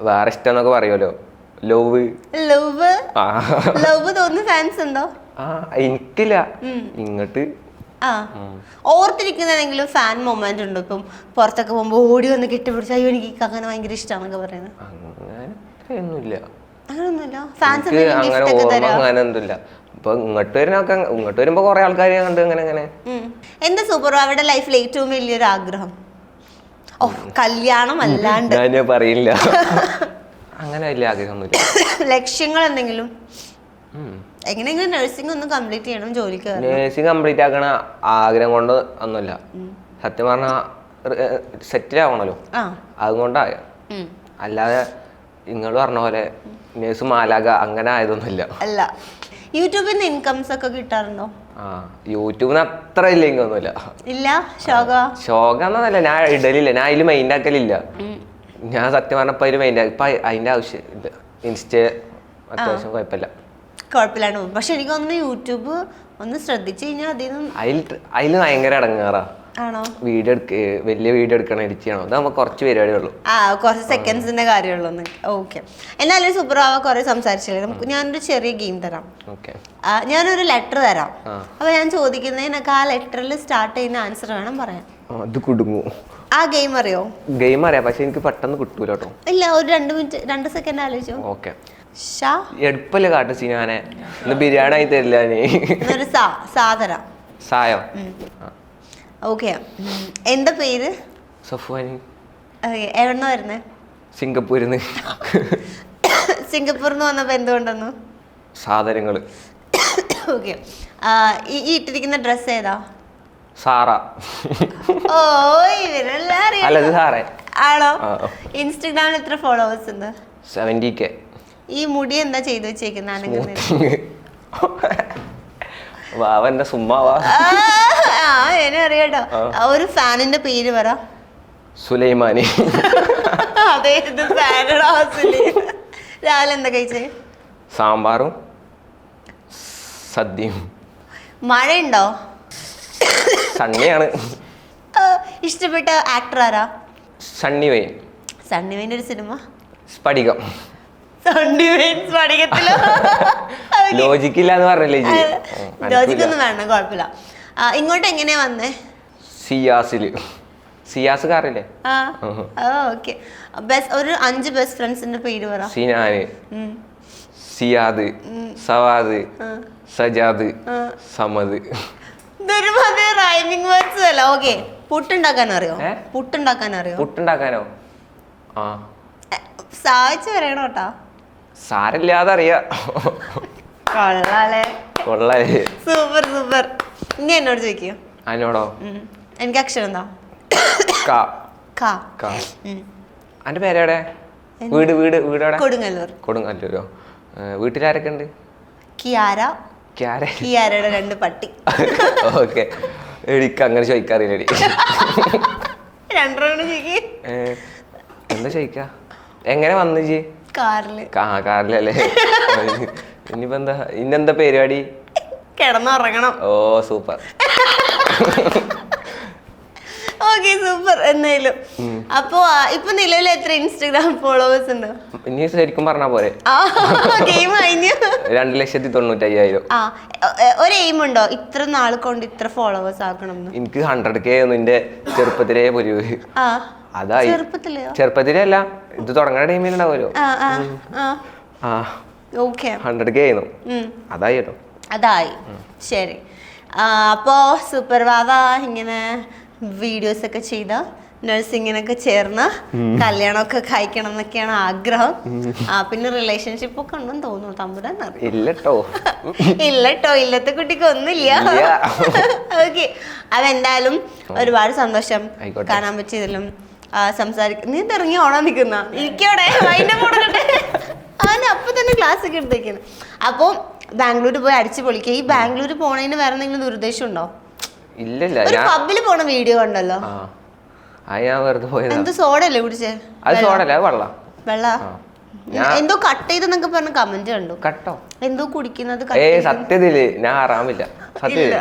വേറെ ഇഷ്ടം എന്നൊക്കെ പറയുമല്ലോ. ലവ് ലവ് ലവ് തോന്നുന്ന ഫാൻസ് ഉണ്ടോ? എനിക്കില്ല. ഇങ്ങോട്ട് ഓർത്തിരിക്കുന്നതെങ്കിലും ഫാൻ മൊമെന്റ് ഉണ്ടോ? ഇപ്പം പുറത്തൊക്കെ പോകുമ്പോ ഓടി വന്ന് കെട്ടിപ്പിടിച്ച അയ്യോ എനിക്ക് അങ്ങനെ ഭയങ്കര ഇഷ്ടമാണെന്നൊക്കെ പറയുന്നത്. അങ്ങനെയൊന്നുമില്ല. അങ്ങനൊന്നുമില്ല. ഫാൻസ് അങ്ങനെയൊന്നുമില്ല. ഇപ്പൊ ഇങ്ങോട്ട് വരുമ്പോ കുറെ ആൾക്കാർ കണ്ട് അങ്ങനെ. എന്താ സൂപ്പർ അവിടെ ലൈഫിൽ ഏറ്റവും വലിയൊരു ആഗ്രഹം? ഓ കല്യാണം അല്ലാണ്ട് ഞാൻ പറയില്ല. അങ്ങനെ വലിയ ആഗ്രഹമൊന്നുമില്ല. ലക്ഷ്യങ്ങൾ എന്തെങ്കിലും? എങ്ങനെയെങ്കിലും നഴ്സിംഗ് ഒന്ന് കംപ്ലീറ്റ് ചെയ്യണം, ജോലിക്ക്. നഴ്സിംഗ് കംപ്ലീറ്റ് ആക്കണ ആഗ്രഹം കൊണ്ട് ഒന്നുമില്ല. സത്യം പറഞ്ഞാ സെറ്റിൽ ആവണല്ലോ, അതുകൊണ്ടായ. അല്ലാതെ നിങ്ങൾ പറഞ്ഞ പോലെ നേഴ്സ് മാലാക അങ്ങനെ ആയതൊന്നുമില്ല. അല്ല. യൂട്യൂബിൽ നിന്ന് ഇൻകംസ് ഒക്കെ കിട്ടാറുണ്ടോ? യൂട്യൂബിന് അത്ര ഇല്ലെങ്കിൽ ഒന്നുമില്ല. ഇല്ല. ശോകന്നല്ല, ഞാൻ ഇടലില്ല, ഞാൻ അതിൽ മൈൻഡ് ആക്കലില്ല. ഞാൻ സത്യം പറഞ്ഞപ്പോ അതിൽ മൈൻഡ് ഇപ്പൊ അതിന്റെ ആവശ്യം ഇല്ല. ഇൻസ്റ്റ അത്യാവശ്യം കുഴപ്പമില്ല. പക്ഷെ എനിക്ക് തോന്നുന്നു യൂട്യൂബ് ഒന്ന് ശ്രദ്ധിച്ചു കഴിഞ്ഞാൽ അതിൽ ഭയങ്കര ഇടങ്ങാറാ. ആണോ? വീഡിയോ വലിയ വീഡിയോ എടുക്കണം, എഡിറ്റ് ചെയ്യണം. അത് നമുക്ക് കുറച്ച് പരിപാടിയുള്ളൂ. കുറച്ച് സെക്കൻഡ്സിന്റെ കാര്യമുള്ളൂ. ഓക്കെ. എന്നാലും സൂപ്പർ ആവാ കുറെ സംസാരിച്ചില്ലേ. നമുക്ക് ഞാനൊരു ചെറിയ ഗെയിം തരാം. ഞാനൊരു ലെറ്റർ തരാം. അപ്പൊ ഞാൻ ചോദിക്കുന്നതിനൊക്കെ ആ ലെറ്ററിൽ സ്റ്റാർട്ട് ചെയ്യുന്ന ആൻസർ വേണം പറയാൻ. അത് കുടുങ്ങൂ. ആ ഗെയിം അറിയോ? ഗെയിം അറിയാം, പക്ഷെ എനിക്ക് പെട്ടെന്ന് കിട്ടൂല കേട്ടോ. ഇല്ല, ഒരു 2 മിനിറ്റ് 2 സെക്കൻഡ് ആലോചിച്ചോ. ഓക്കെ. എടുപ്പല്ലേ കാട്ടു സീനാനെ. ഇന്ന് ബിരിയാണി ആയി തരില്ല. സാധനം സായോ. ഓക്കെ. എന്താ പേര്? സഫ്വാനി. എവിടെന്നാ വരുന്നേ? സിംഗപ്പൂരിന്ന്. സിംഗപ്പൂരിന്ന് വന്നപ്പോ എന്തുകൊണ്ടെന്നു? സാധനങ്ങള്. ഓക്കെ. ഈ ഇട്ടിരിക്കുന്ന ഡ്രസ് ഏതാ? സാറ. ഓ ഇവരെല്ലാം അല്ല സാറേ ആണോ? ഇൻസ്റ്റഗ്രാമിൽ എത്ര ഫോളോവേഴ്സ് ഉണ്ട്? 70K. ഈ മുടി എന്താ ചെയ്തു വെച്ചേക്കുന്ന? വാവന്റെ സുമ്മാവാ. എന്നെ അറിയാട്ടോ. ഒരു ഫാനിന്റെ പേര് പറ. സുലൈമാനി. അതെ, രാവിലെ എന്താ കഴിച്ചേ? സാമ്പാറും സദ്യയും. മഴയുണ്ടോ? സണ്ണിയാണ്. ഇഷ്ടപ്പെട്ട ആക്ടർ ആരാ? സണ്ണി വെയിൻ. സണ്ണി വെയിൻ്റെ ഒരു സിനിമ? സ്ഫടികം. സണ്ണി വെയിൻ സ്ഫടികത്തിലോ? ലോജിക്കില്ല എന്ന് പറഞ്ഞല്ലേ? ലോജിക്കൊന്നും വേണ്ട, കുഴപ്പമില്ല. ഇങ്ങോട്ട് എങ്ങനെയാ വന്നേ? സിയാസില്. സിയാസ് കാറില്ലേ? ഓക്കെ. ഒരു 5 ബെസ്റ്റ് ഫ്രണ്ട്സിന്റെ പേര് പറ. സിനാന്, സിയാദ്, സവാദ്, സജാദ്, സമദ്. റൈമിംഗ് വേർഡ്സ് അല്ല. ഓക്കെ. പുട്ടുണ്ടാക്കാൻ അറിയോ? പുട്ടുണ്ടാക്കാനോ? സാധിച്ചു പറയണോ കേട്ടാ. സാരില്ലാതെ അറിയാ. കൊള്ളാലേ. Super super. ഇനി എന്നോട് ചോദിക്കോ? അതിനോടോ? എനിക്ക് അക്ഷരം എന്താ? അന്റെ പേരെവിടെ? വീടോടെ? കൊടുങ്ങല്ലൂരോ. വീട്ടിലാരൊക്കെ ഉണ്ട്? കിയാരയുടെ 2 പട്ടി. ഓക്കെ. എനിക്ക് അങ്ങനെ ചോദിക്കാറില്ലടി. എന്താ ചോദിക്ക? എങ്ങനെ വന്നു ജി? കാറിലല്ലേ? ഇനിയിപ്പോ എന്താ ഇന്നെന്താ പരിപാടി? കിടന്നുറങ്ങണം. ഓ സൂപ്പർ. Okay super. എന്തായാലും അപ്പൊ ഇപ്പൊ നിലവിൽ എത്ര ഇൻസ്റ്റാഗ്രാം ഫോളോവേഴ്സ് ഉണ്ട്? ഇനി ശരിക്കും പറഞ്ഞാ പോരെ? ഗെയിം കഴിഞ്ഞു. 2,95,000. ഒരു എയിം ഉണ്ടോ ഇത്ര നാൾ കൊണ്ട് ഇത്ര ഫോളോവേഴ്സ് ആക്കണം? എനിക്ക് 100K എന്റെ ചെറുപ്പത്തിലേ പൊരുവ്. അതായി. ചെറുപ്പത്തിലേ അല്ല, ഇത് തുടങ്ങുന്ന ടൈമിലുണ്ടാവുമല്ലോ. 100K ആയിരുന്നു. അതായി കേട്ടോ. അതായി. ശരി. അപ്പോ സൂപ്പർ വാവ ഇങ്ങനെ വീഡിയോസ് ഒക്കെ ചെയ്ത നഴ്സിങ്ങിനൊക്കെ ചേർന്ന് കല്യാണമൊക്കെ കഴിക്കണം എന്നൊക്കെയാണ് ആഗ്രഹം. പിന്നെ റിലേഷൻഷിപ്പ് ഒക്കെ ഉണ്ടെന്ന് തോന്നുന്നു. തമ്പുരാൻ ഇല്ലട്ടോ. ഇല്ലത്തെ കുട്ടിക്ക് ഒന്നുമില്ല. ഓക്കെ. അതെന്തായാലും ഒരുപാട് സന്തോഷം കാണാൻ പറ്റിയതിലും സംസാരിക്കും. നീ ഇറങ്ങി ഓടാൻ നിൽക്കുന്ന ഇരിക്കോടെ അവൻ അപ്പൊ തന്നെ ക്ലാസ് ഒക്കെ എടുത്തേക്കുന്നു. അപ്പോൾ ബാംഗ്ലൂർ പോയി അടിച്ചു പൊളിക്കുക. ഈ ബാംഗ്ലൂർ പോണതിന് വേറെ എന്തെങ്കിലും ദുരുദ്ദേശം ഉണ്ടോ? ഇല്ല. ഒരു പബ്ബിൽ പോണ വീഡിയോ കണ്ടല്ലോ. എന്ത് സോഡല്ലേ കുടിച്ചേ? വെള്ള എന്തോ കട്ട് ചെയ്തെന്നൊക്കെ പറഞ്ഞ കമന്റ് കണ്ടു. കട്ടോ? എന്തോ കുടിക്കുന്നത് സത്യത്തില് ഞാൻ ആറാമില്ല. സത്യം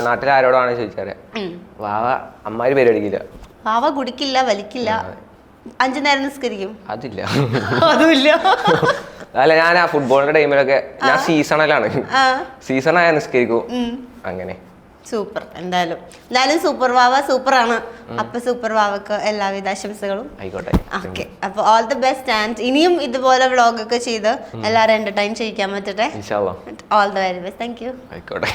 നാട്ടിൽ ആരോടാണ് ചോദിച്ചാല് വാവ അമ്മാര് പരിപാടിക്കില്ല, വാവ കുടിക്കില്ല, വലിക്കില്ല, 5 നേരം നിസ്കരിക്കും, അതില്ല. അതുമില്ല. അല്ല ഞാൻ ആ ഫുട്ബോളിന്റെ ടൈമിലൊക്കെ ഞാൻ സീസണിലാണ്, സീസണായ നിസ്കരിക്കും അങ്ങനെ. സൂപ്പർ. എന്തായാലും സൂപ്പർ വാവ സൂപ്പറാണ്. അപ്പൊ സൂപ്പർ വാവക്ക് എല്ലാവിധ ആശംസകളും. ആയിക്കോട്ടെ. ഓക്കെ, അപ്പൊ ഓൾ ദി ബെസ്റ്റ് ആൻഡ് ഇനിയും ഇതുപോലെ വ്ളോഗ് ഒക്കെ ചെയ്ത് എല്ലാവരും എന്റർടൈൻ ചെയ്യിക്കാൻ പറ്റട്ടെ. ഇൻഷാ അല്ലാഹ്. All the very best. Thank you. ആയിക്കോട്ടെ.